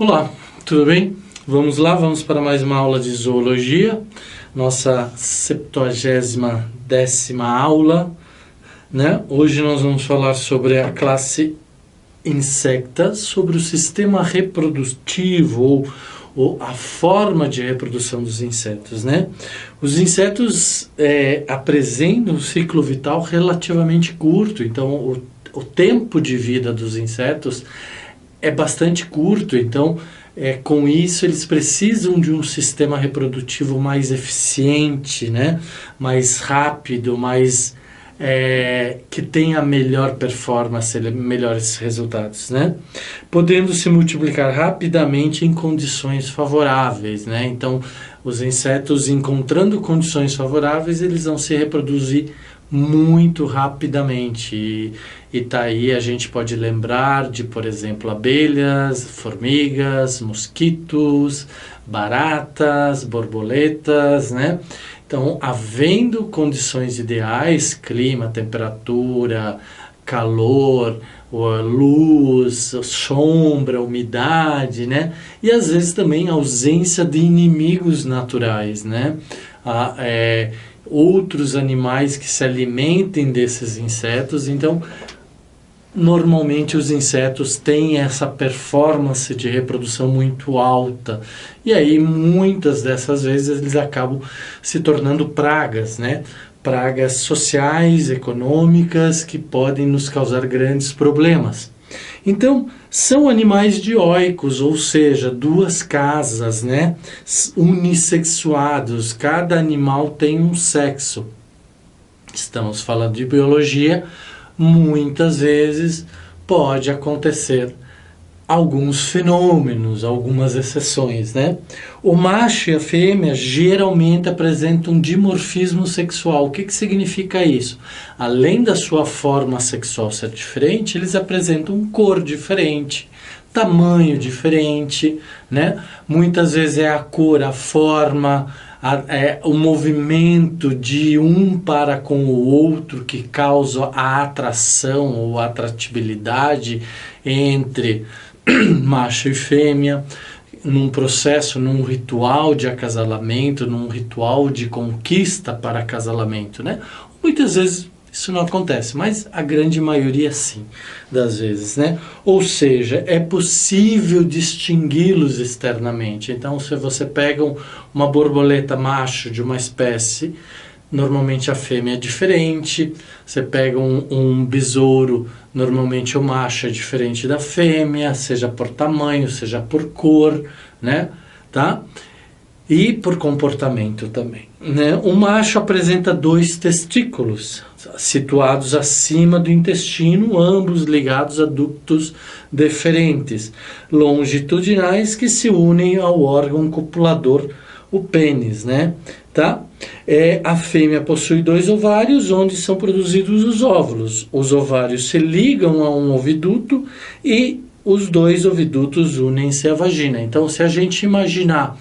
Olá, tudo bem? Vamos lá, vamos para mais uma aula de zoologia, nossa 70ª aula, né? Hoje nós vamos falar sobre a classe Insecta, sobre o sistema reprodutivo ou a forma de reprodução dos insetos, né? Os insetos apresentam um ciclo vital relativamente curto, então o tempo de vida dos insetos é bastante curto, então com isso eles precisam de um sistema reprodutivo mais eficiente, né? Mais rápido, mais que tenha melhor performance, melhores resultados, né? Podendo se multiplicar rapidamente em condições favoráveis, né? Então, os insetos encontrando condições favoráveis, eles vão se reproduzir muito rapidamente. E tá aí, a gente pode lembrar de, por exemplo, abelhas, formigas, mosquitos, baratas, borboletas, né? Então, havendo condições ideais, clima, temperatura, calor, luz, sombra, umidade, né? E às vezes também ausência de inimigos naturais, né? Outros animais que se alimentem desses insetos. Então, normalmente os insetos têm essa performance de reprodução muito alta. E aí, muitas dessas vezes, eles acabam se tornando pragas, né? Pragas sociais, econômicas, que podem nos causar grandes problemas. Então, são animais dioicos, ou seja, duas casas, né? Unissexuados, cada animal tem um sexo. Estamos falando de biologia, muitas vezes pode acontecer alguns fenômenos, algumas exceções, né? O macho e a fêmea geralmente apresentam dimorfismo sexual. O que significa isso? Além da sua forma sexual ser diferente, eles apresentam cor diferente, tamanho diferente, né? Muitas vezes é a cor, a forma, o movimento de um para com o outro que causa a atração ou a atratividade entre macho e fêmea, num processo, num ritual de acasalamento, num ritual de conquista para acasalamento, né? Muitas vezes isso não acontece, mas a grande maioria sim, das vezes, né? Ou seja, é possível distingui-los externamente. Então, se você pega uma borboleta macho de uma espécie, normalmente a fêmea é diferente. Você pega um besouro, normalmente o macho é diferente da fêmea, seja por tamanho, seja por cor, né? Tá? E por comportamento também, né? O macho apresenta 2 testículos situados acima do intestino, ambos ligados a ductos deferentes longitudinais que se unem ao órgão copulador, o pênis, né? Tá? A fêmea possui 2 ovários onde são produzidos os óvulos. Os ovários se ligam a um oviduto e os 2 ovidutos unem-se à vagina. Então, se a gente imaginar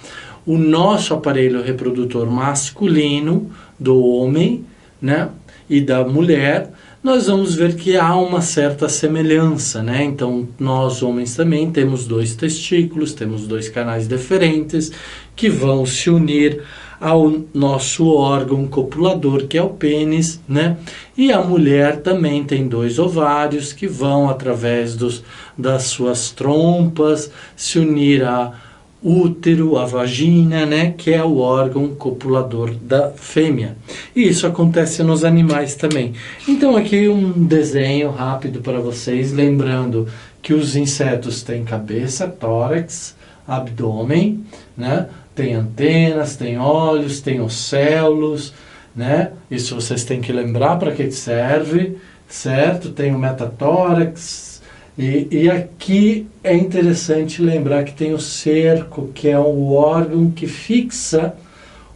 o nosso aparelho reprodutor masculino do homem, né, e da mulher, nós vamos ver que há uma certa semelhança, né? Então, nós homens também temos 2 testículos, temos 2 canais deferentes que vão se unir ao nosso órgão copulador, que é o pênis, né? E a mulher também tem 2 ovários que vão, através das suas trompas, se unir a útero, a vagina, né, que é o órgão copulador da fêmea. E isso acontece nos animais também. Então aqui um desenho rápido para vocês, lembrando que os insetos têm cabeça, tórax, abdômen, né, tem antenas, tem olhos, tem océolos, né? Isso vocês têm que lembrar para que serve, certo? Tem o metatórax. E aqui é interessante lembrar que tem o cerco, que é o órgão que fixa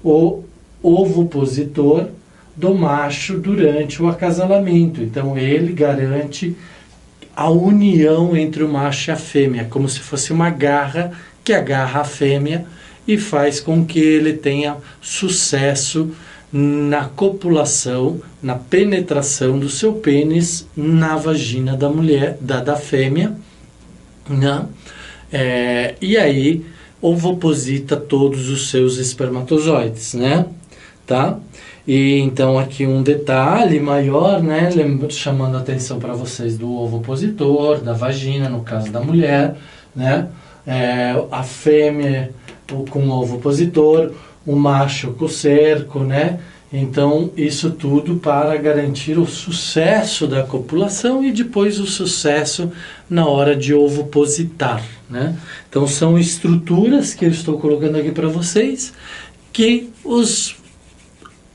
o ovopositor do macho durante o acasalamento. Então ele garante a união entre o macho e a fêmea, como se fosse uma garra que agarra a fêmea e faz com que ele tenha sucesso na copulação, na penetração do seu pênis na vagina da mulher, da fêmea, né? E aí ovoposita todos os seus espermatozoides, né? Tá? E então aqui um detalhe maior, né? Chamando a atenção para vocês do ovopositor, da vagina, no caso da mulher, né? A fêmea com ovopositor, o macho com cerco, né? Então, isso tudo para garantir o sucesso da copulação e depois o sucesso na hora de ovopositar, né? Então, são estruturas que eu estou colocando aqui para vocês que os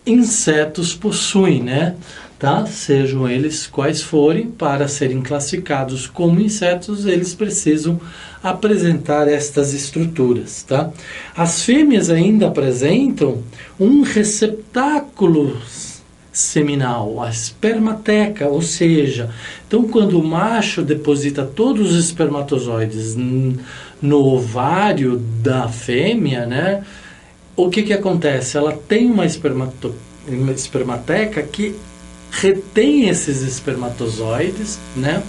insetos possuem, né? Tá? Sejam eles quais forem, para serem classificados como insetos, eles precisam apresentar estas estruturas, tá? As fêmeas ainda apresentam um receptáculo seminal, a espermateca, ou seja, então quando o macho deposita todos os espermatozoides no ovário da fêmea, né? O que acontece? Ela tem uma espermateca que retém esses espermatozoides, né?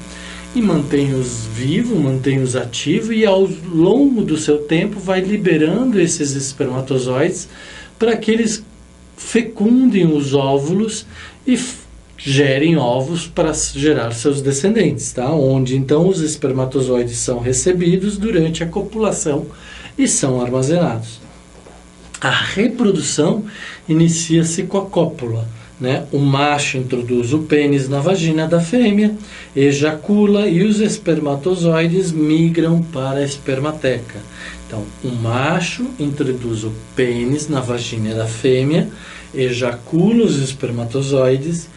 E mantém-os vivos, mantém-os ativos, e ao longo do seu tempo vai liberando esses espermatozoides para que eles fecundem os óvulos e gerem ovos para gerar seus descendentes, tá? Onde então os espermatozoides são recebidos durante a copulação e são armazenados. A reprodução inicia-se com a cópula, né? O macho introduz o pênis na vagina da fêmea, ejacula e os espermatozoides migram para a espermateca. Então, o macho introduz o pênis na vagina da fêmea, ejacula os espermatozoides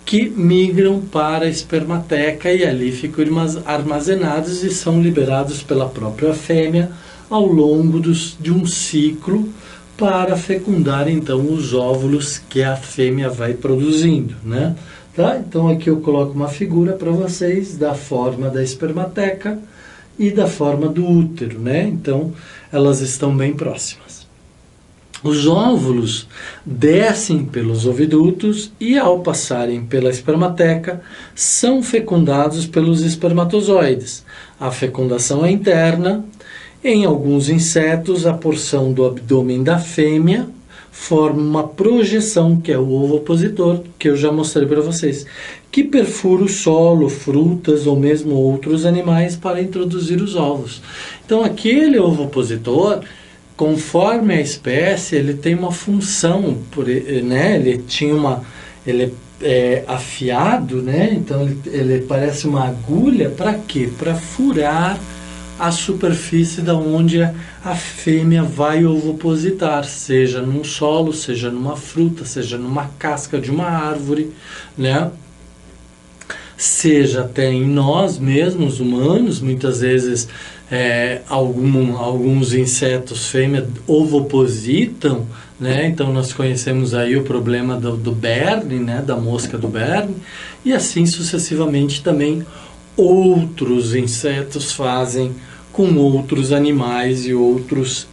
que migram para a espermateca e ali ficam armazenados e são liberados pela própria fêmea ao longo de um ciclo para fecundar então os óvulos que a fêmea vai produzindo, né? Tá? Então aqui eu coloco uma figura para vocês da forma da espermateca e da forma do útero, né? Então elas estão bem próximas. Os óvulos descem pelos ovidutos e ao passarem pela espermateca são fecundados pelos espermatozoides. A fecundação é interna. Em alguns insetos, a porção do abdômen da fêmea forma uma projeção, que é o ovopositor, que eu já mostrei para vocês, que perfura o solo, frutas ou mesmo outros animais para introduzir os ovos. Então, aquele ovopositor, conforme a espécie, ele tem uma função, né? Ele é afiado, né? Então, ele parece uma agulha, para quê? Para furar a superfície da onde a fêmea vai ovopositar, seja num solo, seja numa fruta, seja numa casca de uma árvore, né? Seja até em nós mesmos, humanos, muitas vezes alguns insetos fêmea ovopositam, né? Então nós conhecemos aí o problema do berne, né? Da mosca do berne, e assim sucessivamente também outros insetos fazem com outros animais e outros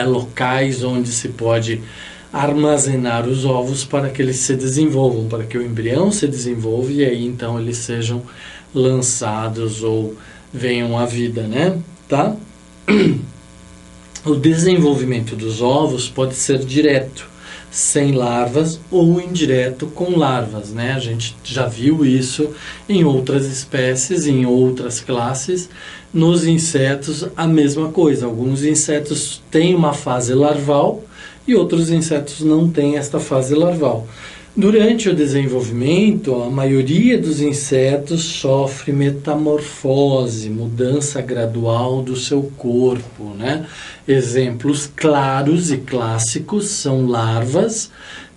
locais onde se pode armazenar os ovos para que eles se desenvolvam, para que o embrião se desenvolva e aí então eles sejam lançados ou venham à vida, né? Tá? O desenvolvimento dos ovos pode ser direto, sem larvas, ou indireto com larvas, né? A gente já viu isso em outras espécies, em outras classes. Nos insetos, a mesma coisa. Alguns insetos têm uma fase larval e outros insetos não têm esta fase larval. Durante o desenvolvimento, a maioria dos insetos sofre metamorfose, mudança gradual do seu corpo, né? Exemplos claros e clássicos são larvas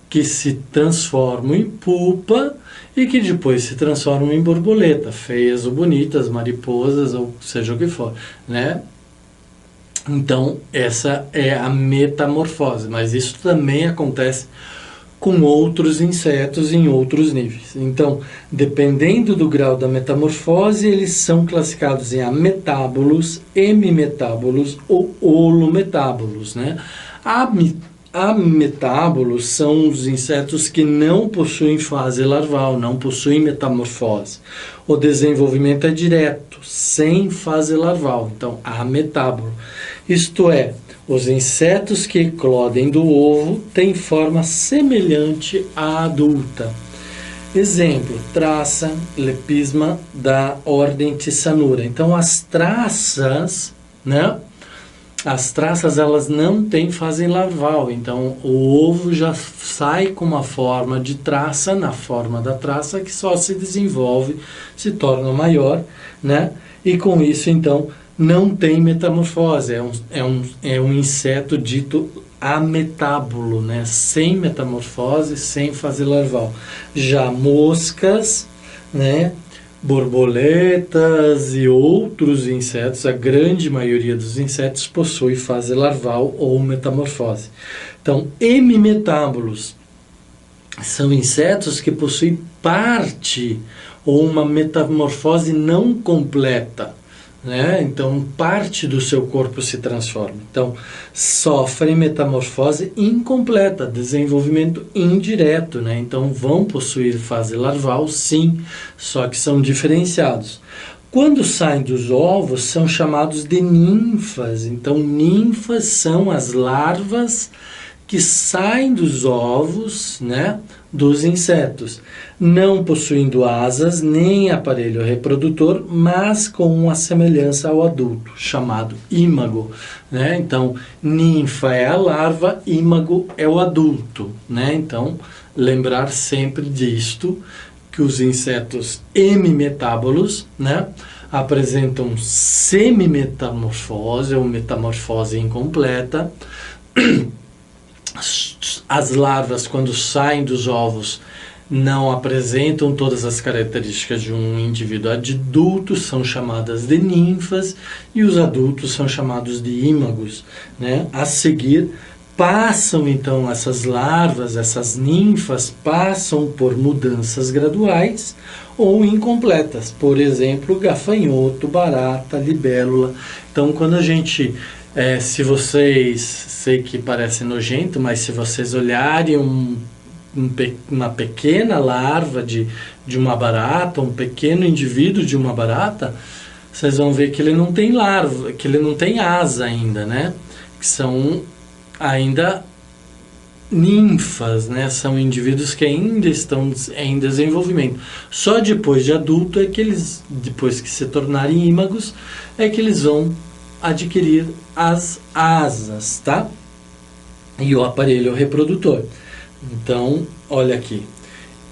que se transformam em pupa e que depois se transformam em borboleta, feias ou bonitas, mariposas ou seja o que for, né? Então, essa é a metamorfose, mas isso também acontece com outros insetos em outros níveis. Então, dependendo do grau da metamorfose, eles são classificados em ametábolos, hemimetábolos ou holometábolos, né? ametábulos são os insetos que não possuem fase larval, não possuem metamorfose. O desenvolvimento é direto, sem fase larval. Então, ametábulo. Isto é, os insetos que eclodem do ovo têm forma semelhante à adulta. Exemplo, traça, lepisma da ordem Tissanura. Então, as traças, né? As traças, elas não têm fase larval, então o ovo já sai com uma forma de traça, na forma da traça, que só se desenvolve, se torna maior, né? E com isso, então, não tem metamorfose, é um inseto dito ametábulo, né? Sem metamorfose, sem fase larval. Já moscas, né? Borboletas e outros insetos, a grande maioria dos insetos possui fase larval ou metamorfose. Então, hemimetábulos são insetos que possuem parte ou uma metamorfose não completa, né? Então, parte do seu corpo se transforma. Então, sofrem metamorfose incompleta, desenvolvimento indireto, né? Então, vão possuir fase larval, sim, só que são diferenciados. Quando saem dos ovos, são chamados de ninfas. Então, ninfas são as larvas que saem dos ovos, né, dos insetos, não possuindo asas nem aparelho reprodutor, mas com uma semelhança ao adulto, chamado ímago, né? Então, ninfa é a larva, ímago é o adulto, né? Então, lembrar sempre disto, que os insetos hemimetábulos, né, apresentam semimetamorfose ou metamorfose incompleta. As larvas, quando saem dos ovos, não apresentam todas as características de um indivíduo adulto, são chamadas de ninfas, e os adultos são chamados de ímagos, né? A seguir, passam então essas larvas, essas ninfas, passam por mudanças graduais ou incompletas. Por exemplo, gafanhoto, barata, libélula. Então, quando a gente... se vocês, sei que parece nojento, mas se vocês olharem uma pequena larva de uma barata, um pequeno indivíduo de uma barata, vocês vão ver que ele não tem larva, que ele não tem asa ainda, né? Que são ainda ninfas, né? São indivíduos que ainda estão em desenvolvimento. Só depois de adulto é que eles, depois que se tornarem ímagos, é que eles vão adquirir as asas, tá? E o aparelho reprodutor. Então, olha aqui.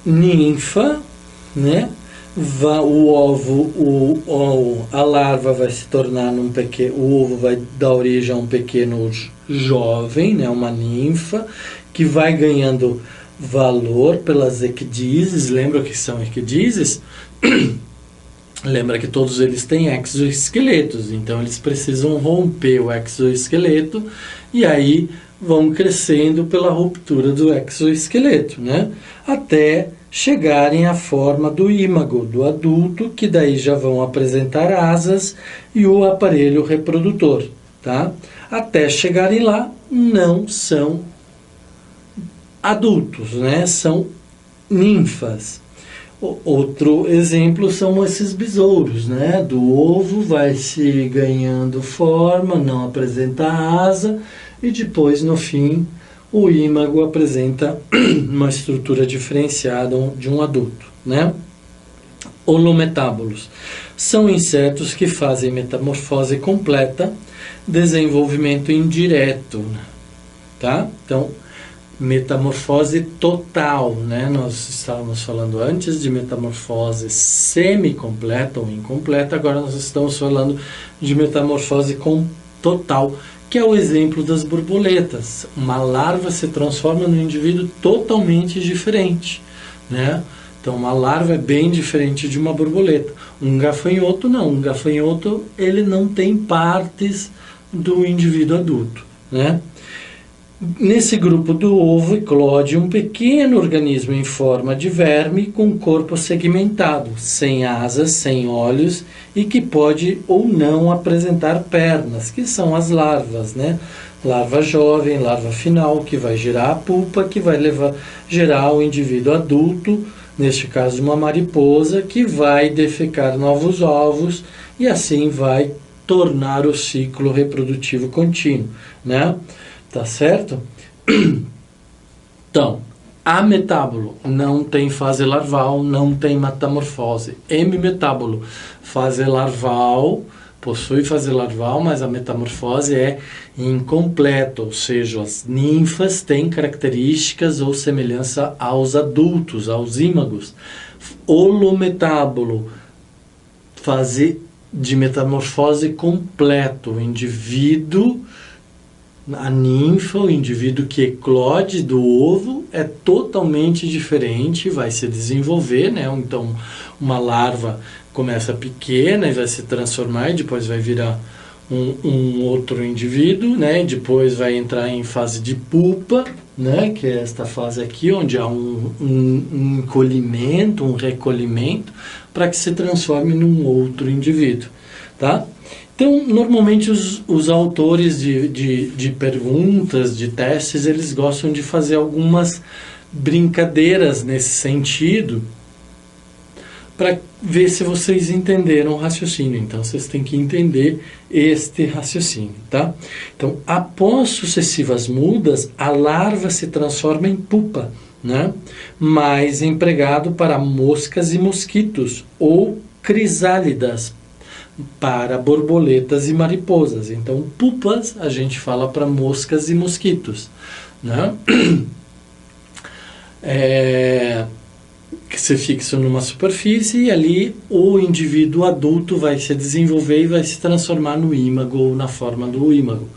Ninfa, né? O ovo, a larva vai se tornar num pequeno... O ovo vai dar origem a um pequeno jovem, né? Uma ninfa, que vai ganhando valor pelas ecdísis. Lembra que são ecdísis? Lembra que todos eles têm exoesqueletos, então eles precisam romper o exoesqueleto e aí vão crescendo pela ruptura do exoesqueleto, né? Até chegarem à forma do ímago, do adulto, que daí já vão apresentar asas e o aparelho reprodutor, tá? Até chegarem lá, não são adultos, né? São ninfas. Outro exemplo são esses besouros, né? Do ovo vai se ganhando forma, não apresenta asa, e depois, no fim, o ímago apresenta uma estrutura diferenciada de um adulto, né? Holometábulos são insetos que fazem metamorfose completa, desenvolvimento indireto, tá? Então, metamorfose total, né? Nós estávamos falando antes de metamorfose semi-completa ou incompleta, agora nós estamos falando de metamorfose total, que é o exemplo das borboletas. Uma larva se transforma num indivíduo totalmente diferente, né? Então, uma larva é bem diferente de uma borboleta. Um gafanhoto não. Um gafanhoto, ele não tem partes do indivíduo adulto, né? Nesse grupo do ovo eclode um pequeno organismo em forma de verme com corpo segmentado, sem asas, sem olhos e que pode ou não apresentar pernas, que são as larvas, né? Larva jovem, larva final, que vai gerar a pupa, que vai gerar o indivíduo adulto, neste caso uma mariposa, que vai defecar novos ovos e assim vai tornar o ciclo reprodutivo contínuo, né? Tá certo? Então, ametábulo não tem fase larval, não tem metamorfose. Hemimetábulo, fase larval, possui fase larval, mas a metamorfose é incompleta, ou seja, as ninfas têm características ou semelhança aos adultos, aos ímagos. Holometábulo, fase de metamorfose completa, o indivíduo, a ninfa, o indivíduo que eclode do ovo é totalmente diferente, vai se desenvolver, né? Então, uma larva começa pequena e vai se transformar e depois vai virar um outro indivíduo, né? E depois vai entrar em fase de pupa, né? Que é esta fase aqui, onde há um encolhimento, um recolhimento, para que se transforme num outro indivíduo, tá? Então, normalmente os autores de perguntas, de testes, eles gostam de fazer algumas brincadeiras nesse sentido para ver se vocês entenderam o raciocínio. Então, vocês têm que entender este raciocínio, tá? Então, após sucessivas mudas, a larva se transforma em pupa, né? Mais empregado para moscas e mosquitos, ou crisálidas, para borboletas e mariposas. Então, pupas a gente fala para moscas e mosquitos, né? Que se fixam numa superfície e ali o indivíduo adulto vai se desenvolver e vai se transformar no ímago ou na forma do ímago.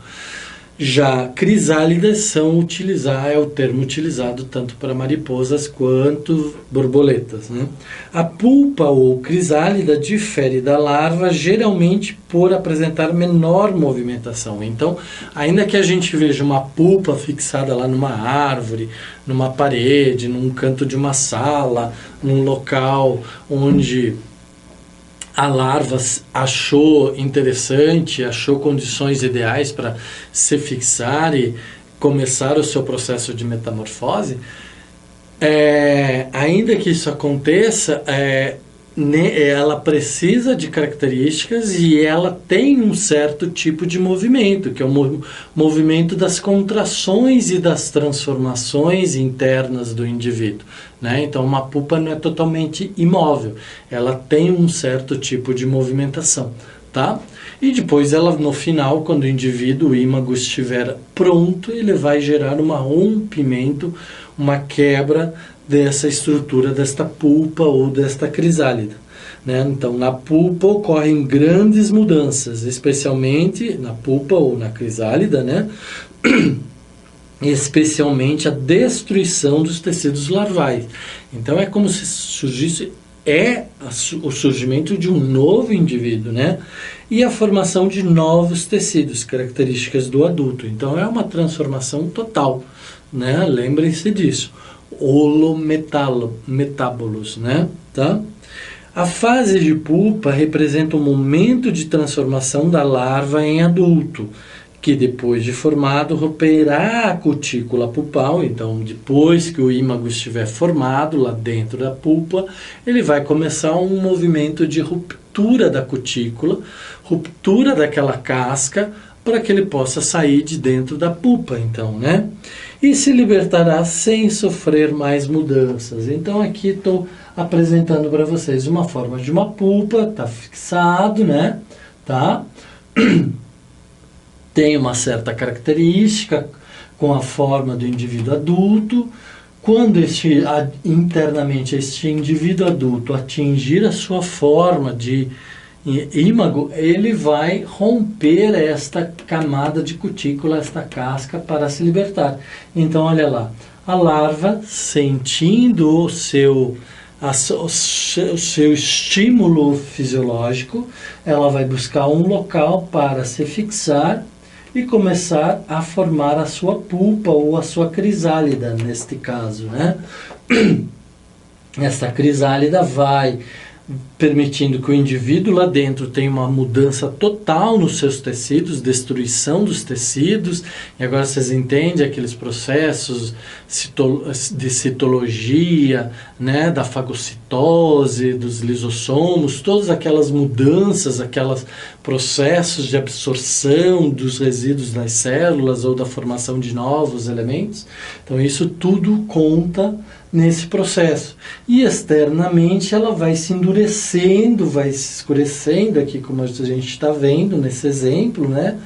Já crisálidas é o termo utilizado tanto para mariposas quanto borboletas, né? A pupa ou crisálida difere da larva geralmente por apresentar menor movimentação. Então, ainda que a gente veja uma pupa fixada lá numa árvore, numa parede, num canto de uma sala, num local onde a larva achou interessante, achou condições ideais para se fixar e começar o seu processo de metamorfose, ainda que isso aconteça, ela precisa de características e ela tem um certo tipo de movimento, que é o movimento das contrações e das transformações internas do indivíduo, né? Então, uma pupa não é totalmente imóvel, ela tem um certo tipo de movimentação, tá? E depois ela, no final, quando o indivíduo, o ímago, estiver pronto, ele vai gerar um rompimento, uma quebra dessa estrutura, desta pulpa ou desta crisálida, né? Então, na pulpa ocorrem grandes mudanças, especialmente na pulpa ou na crisálida, né? Especialmente a destruição dos tecidos larvais. Então, é como se surgisse o surgimento de um novo indivíduo, né? E a formação de novos tecidos, características do adulto. Então, é uma transformação total, né? Lembrem-se disso. Holometábulos, né? Tá? A fase de pupa representa o momento de transformação da larva em adulto, que depois de formado romperá a cutícula pulpal. Então, depois que o ímago estiver formado lá dentro da pulpa, ele vai começar um movimento de ruptura da cutícula, ruptura daquela casca, para que ele possa sair de dentro da pulpa, então, né? E se libertará sem sofrer mais mudanças. Então, aqui estou apresentando para vocês uma forma de uma pulpa, está fixado, né? Tá? Tem uma certa característica com a forma do indivíduo adulto. Quando internamente este indivíduo adulto atingir a sua forma de ímago, ele vai romper esta camada de cutícula, esta casca, para se libertar. Então, olha lá, a larva, sentindo o seu estímulo fisiológico, ela vai buscar um local para se fixar e começar a formar a sua pupa ou a sua crisálida, neste caso, né? Essa crisálida vai permitindo que o indivíduo lá dentro tenha uma mudança total nos seus tecidos, destruição dos tecidos, e agora vocês entendem aqueles processos de citologia, né, da fagocitose, dos lisossomos, todas aquelas mudanças, aqueles processos de absorção dos resíduos das células ou da formação de novos elementos. Então isso tudo conta nesse processo. E externamente ela vai se endurecendo, vai se escurecendo aqui, como a gente está vendo nesse exemplo, né?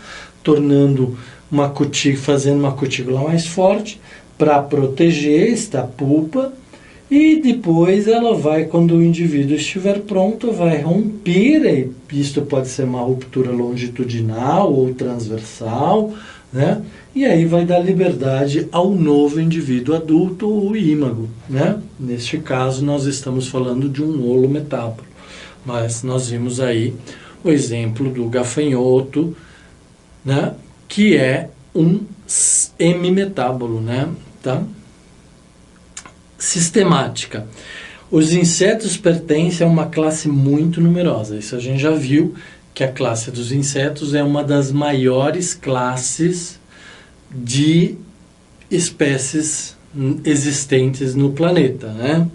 Tornando uma cutícula, fazendo uma cutícula mais forte para proteger esta pulpa. E depois ela vai, quando o indivíduo estiver pronto, vai romper. Isto pode ser uma ruptura longitudinal ou transversal, né? E aí vai dar liberdade ao novo indivíduo adulto, o ímago, né? Neste caso, nós estamos falando de um holometábolo. Mas nós vimos aí o exemplo do gafanhoto, né? Que é um hemimetábolo, né? Tá? Sistemática. Os insetos pertencem a uma classe muito numerosa. Isso a gente já viu, que a classe dos insetos é uma das maiores classes de espécies existentes no planeta, né?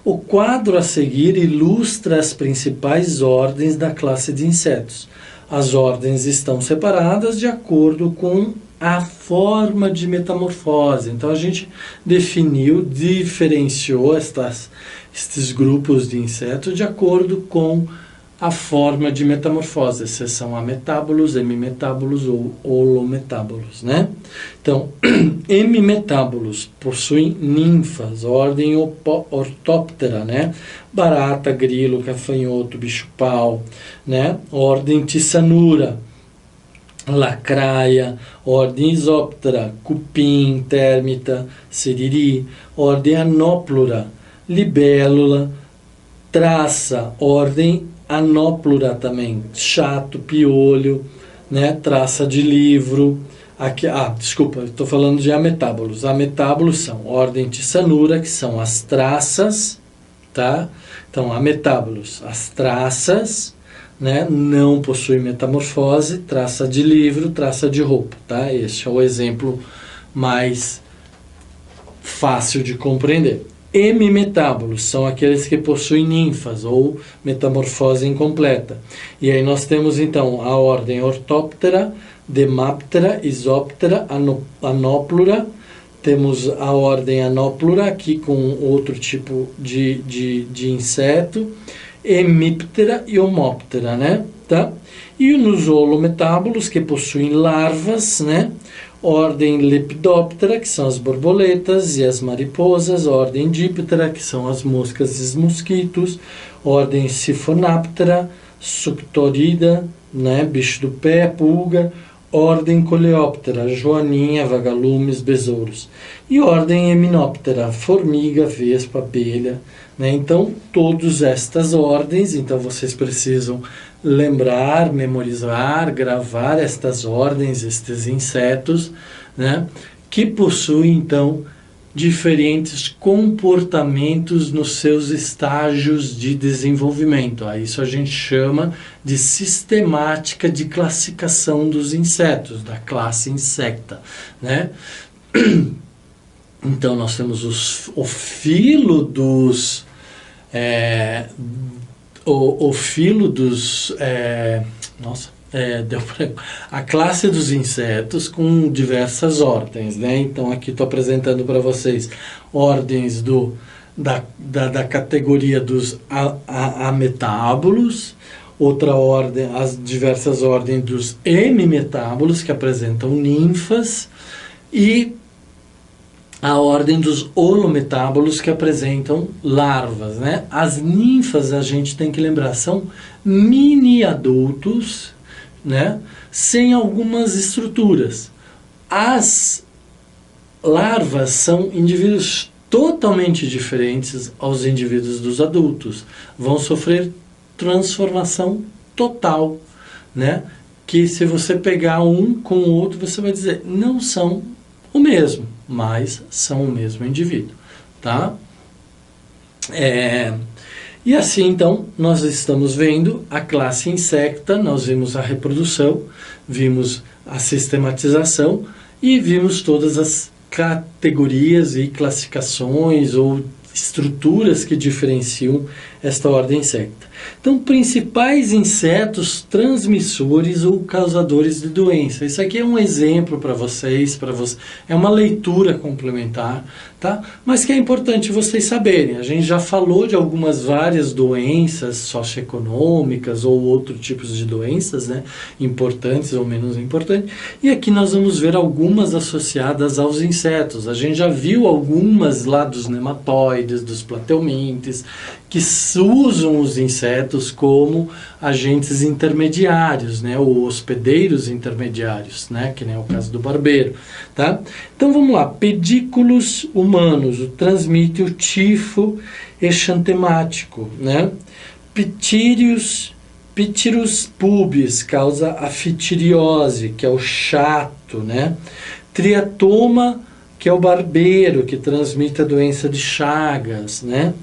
O quadro a seguir ilustra as principais ordens da classe de insetos. As ordens estão separadas de acordo com a forma de metamorfose. Então a gente diferenciou estes grupos de insetos de acordo com a forma de metamorfose. Esses são ametábolos, hemimetábolos ou holometábolos, né? Então, hemimetábolos possuem ninfas, ordem Orthoptera, né? Barata, grilo, gafanhoto, bicho-pau, né? Ordem Tissanura, lacraia, ordem Isóptera, cupim, térmita, siriri, ordem Anóplura, libélula, traça, ordem Anóplura também, chato, piolho, né? Traça de livro. Aqui, desculpa, estou falando de ametábolos. Ametábolos são ordem Tissanura, que são as traças, tá? Então, ametábolos, as traças, né? Não possuem metamorfose, traça de livro, traça de roupa, tá? Este é o exemplo mais fácil de compreender. Hemimetábolos são aqueles que possuem ninfas ou metamorfose incompleta. E aí nós temos então a ordem Orthoptera, Demaptera, Isóptera, Anóplura. Temos a ordem Anóplura aqui com outro tipo de inseto. Hemiptera e Homóptera, né? Tá? E nos holometábolos que possuem larvas, né? Ordem Lepidóptera, que são as borboletas e as mariposas. Ordem Diptera, que são as moscas e os mosquitos. Ordem Siphonaptera, Suctorida, né? Bicho do pé, pulga. Ordem Coleóptera, joaninha, vagalumes, besouros. E ordem Hymenoptera, formiga, vespa, abelha, né? Então, todas estas ordens, então vocês precisam lembrar, memorizar, gravar estas ordens, estes insetos, né? Que possuem, então, diferentes comportamentos nos seus estágios de desenvolvimento. Isso a gente chama de sistemática de classificação dos insetos, da classe Insecta, né? Então, nós temos o filo dos... a classe dos insetos com diversas ordens, né? Então aqui estou apresentando para vocês ordens da categoria dos ametábolos, outra ordem, as diversas ordens dos hemimetábolos que apresentam ninfas e a ordem dos holometábolos que apresentam larvas, né? As ninfas, a gente tem que lembrar, são mini adultos, né? Sem algumas estruturas. As larvas são indivíduos totalmente diferentes aos indivíduos dos adultos. Vão sofrer transformação total, né? que se você pegar um com o outro, você vai dizer, não são o mesmo, mas são o mesmo indivíduo, tá? E assim, então, nós estamos vendo a classe insecta, nós vimos a reprodução, vimos a sistematização e vimos todas as categorias e classificações ou estruturas que diferenciam esta ordem insecta. Então, principais insetos transmissores ou causadores de doença. Isso aqui é um exemplo para vocês, é uma leitura complementar, tá? Mas que é importante vocês saberem. A gente já falou de várias doenças socioeconômicas ou outros tipos de doenças, né? Importantes ou menos importantes. E aqui nós vamos ver algumas associadas aos insetos. A gente já viu algumas lá dos nematóides, dos plateumintes, que usam os insetos como agentes intermediários, né, ou hospedeiros intermediários, né, que nem é o caso do barbeiro, tá? Então vamos lá, pedículos humanos, transmite o tifo exantemático, né? Ptyrus pubis causa a fitiriose, que é o chato, né? Triatoma, que é o barbeiro, que transmite a doença de Chagas, né?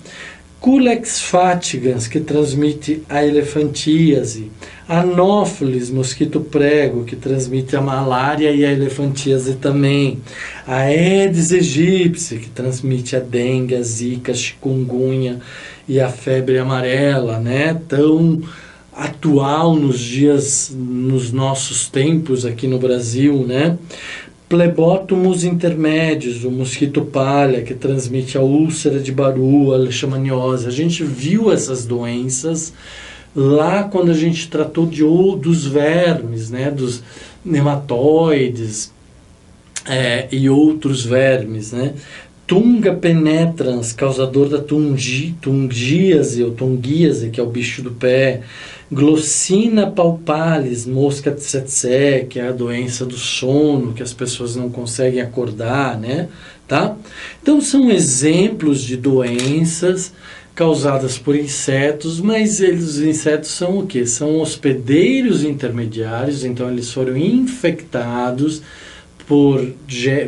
Culex fatigans, que transmite a elefantíase. Anopheles, mosquito prego, que transmite a malária e a elefantíase também. A Aedes aegypti, que transmite a dengue, a zika, a chikungunya e a febre amarela, né? Tão atual nos nossos tempos aqui no Brasil, né? Plebótomos intermédios, o mosquito palha, que transmite a úlcera de Baru, a leishmaniose. A gente viu essas doenças lá quando a gente tratou dos vermes, né, dos nematóides e outros vermes, né. Tunga penetrans, causador da tungíase ou tungíase, que é o bicho do pé. Glossina palpalis, mosca tsetse, que é a doença do sono, que as pessoas não conseguem acordar, né? Tá? Então são exemplos de doenças causadas por insetos, mas os insetos são o quê? São hospedeiros intermediários, então eles foram infectados por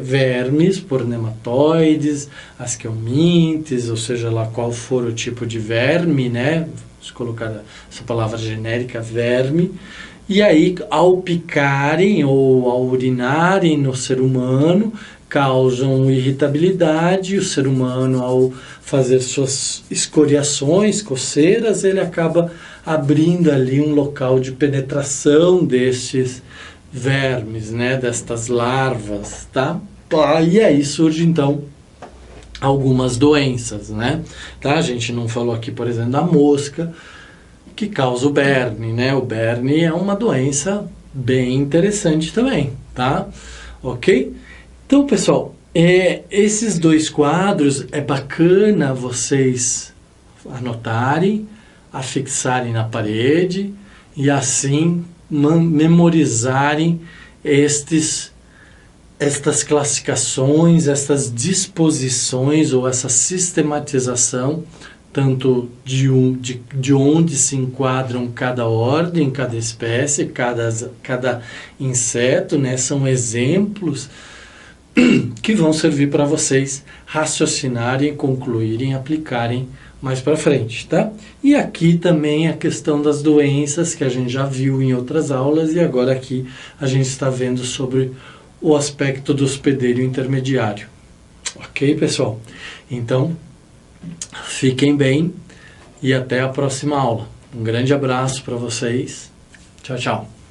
vermes, por nematóides, asquelmintes, ou seja lá qual for o tipo de verme, né? Vamos colocar essa palavra genérica, verme, e aí ao picarem ou ao urinarem no ser humano, causam irritabilidade, e o ser humano, ao fazer suas escoriações, coceiras, ele acaba abrindo ali um local de penetração destes vermes, né, destas larvas, tá? E aí surge então algumas doenças, né? Tá? A gente não falou aqui, por exemplo, da mosca, que causa o berne, né? O berne é uma doença bem interessante também, tá? Ok? Então, pessoal, esses dois quadros é bacana vocês anotarem, afixarem na parede e assim memorizarem estas classificações, estas disposições ou essa sistematização, tanto de onde se enquadram cada ordem, cada espécie, cada inseto, né? São exemplos que vão servir para vocês raciocinarem, concluírem, aplicarem mais para frente, tá? E aqui também a questão das doenças, que a gente já viu em outras aulas, e agora aqui a gente está vendo sobre o aspecto do hospedeiro intermediário. Ok, pessoal? Então, fiquem bem e até a próxima aula. Um grande abraço para vocês. Tchau, tchau.